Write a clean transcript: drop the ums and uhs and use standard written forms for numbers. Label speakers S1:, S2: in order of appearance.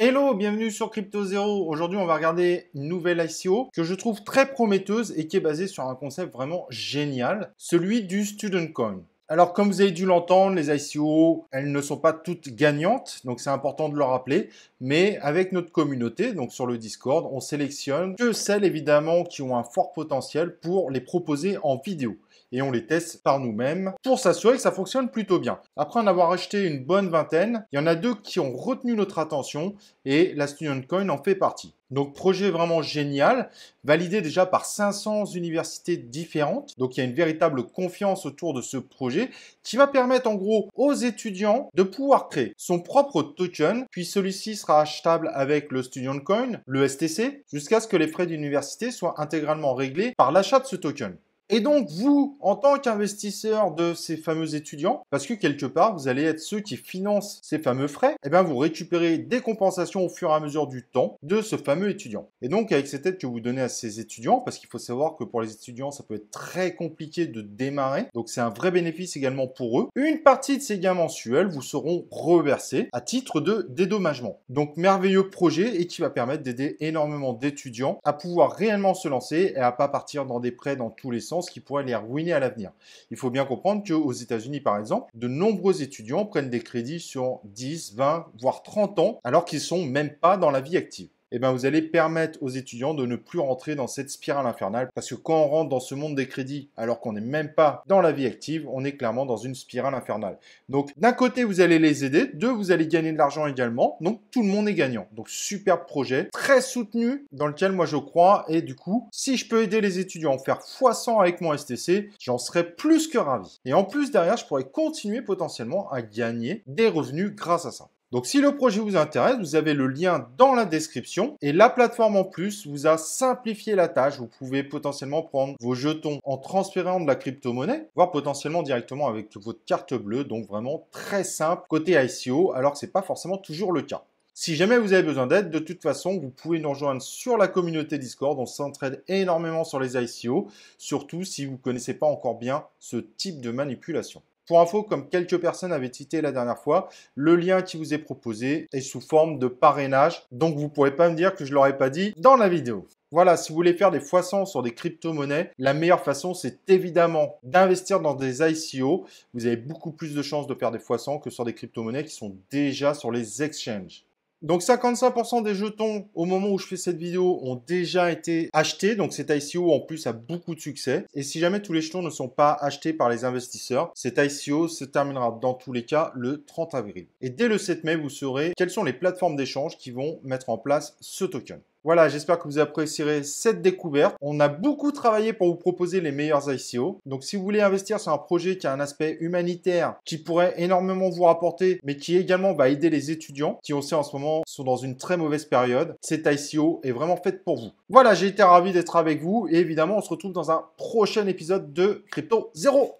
S1: Hello, bienvenue sur Crypto Zero. Aujourd'hui, on va regarder une nouvelle ICO que je trouve très prometteuse et qui est basée sur un concept vraiment génial, celui du Student Coin. Alors, comme vous avez dû l'entendre, les ICO, elles ne sont pas toutes gagnantes, donc c'est important de le rappeler. Mais avec notre communauté, donc sur le Discord, on sélectionne que celles évidemment qui ont un fort potentiel pour les proposer en vidéo. Et on les teste par nous-mêmes pour s'assurer que ça fonctionne plutôt bien. Après en avoir acheté une bonne vingtaine, il y en a deux qui ont retenu notre attention et la Student Coin en fait partie. Donc projet vraiment génial, validé déjà par 500 universités différentes. Donc il y a une véritable confiance autour de ce projet qui va permettre en gros aux étudiants de pouvoir créer son propre token, puis celui-ci sera achetable avec le Student Coin, le STC, jusqu'à ce que les frais d'université soient intégralement réglés par l'achat de ce token. Et donc, vous, en tant qu'investisseur de ces fameux étudiants, parce que quelque part, vous allez être ceux qui financent ces fameux frais, eh bien, vous récupérez des compensations au fur et à mesure du temps de ce fameux étudiant. Et donc, avec cette aide que vous donnez à ces étudiants, parce qu'il faut savoir que pour les étudiants, ça peut être très compliqué de démarrer, donc c'est un vrai bénéfice également pour eux, une partie de ces gains mensuels vous seront reversés à titre de dédommagement. Donc, merveilleux projet et qui va permettre d'aider énormément d'étudiants à pouvoir réellement se lancer et à pas partir dans des prêts dans tous les sens qui pourrait les ruiner à l'avenir. Il faut bien comprendre qu'aux États-Unis, par exemple, de nombreux étudiants prennent des crédits sur 10, 20, voire 30 ans, alors qu'ils ne sont même pas dans la vie active. Eh bien, vous allez permettre aux étudiants de ne plus rentrer dans cette spirale infernale. Parce que quand on rentre dans ce monde des crédits, alors qu'on n'est même pas dans la vie active, on est clairement dans une spirale infernale. Donc, d'un côté, vous allez les aider. Deux, vous allez gagner de l'argent également. Donc, tout le monde est gagnant. Donc, superbe projet, très soutenu, dans lequel moi je crois. Et du coup, si je peux aider les étudiants à faire x100 avec mon STC, j'en serais plus que ravi. Et en plus, derrière, je pourrais continuer potentiellement à gagner des revenus grâce à ça. Donc si le projet vous intéresse, vous avez le lien dans la description et la plateforme en plus vous a simplifié la tâche. Vous pouvez potentiellement prendre vos jetons en transférant de la crypto-monnaie, voire potentiellement directement avec votre carte bleue. Donc vraiment très simple côté ICO alors que ce n'est pas forcément toujours le cas. Si jamais vous avez besoin d'aide, de toute façon, vous pouvez nous rejoindre sur la communauté Discord. On s'entraide énormément sur les ICO, surtout si vous ne connaissez pas encore bien ce type de manipulation. Pour info, comme quelques personnes avaient cité la dernière fois, le lien qui vous est proposé est sous forme de parrainage. Donc, vous ne pourrez pas me dire que je ne l'aurais pas dit dans la vidéo. Voilà, si vous voulez faire des x100 sur des crypto-monnaies, la meilleure façon, c'est évidemment d'investir dans des ICO. Vous avez beaucoup plus de chances de faire des x100 que sur des crypto-monnaies qui sont déjà sur les exchanges. Donc 55% des jetons au moment où je fais cette vidéo ont déjà été achetés. Donc cet ICO en plus a beaucoup de succès. Et si jamais tous les jetons ne sont pas achetés par les investisseurs, cet ICO se terminera dans tous les cas le 30 avril. Et dès le 7 mai, vous saurez quelles sont les plateformes d'échange qui vont mettre en place ce token. Voilà, j'espère que vous apprécierez cette découverte. On a beaucoup travaillé pour vous proposer les meilleurs ICO. Donc, si vous voulez investir sur un projet qui a un aspect humanitaire, qui pourrait énormément vous rapporter, mais qui également va aider les étudiants, qui aussi en ce moment sont dans une très mauvaise période, cette ICO est vraiment faite pour vous. Voilà, j'ai été ravi d'être avec vous et évidemment, on se retrouve dans un prochain épisode de Crypto Zero.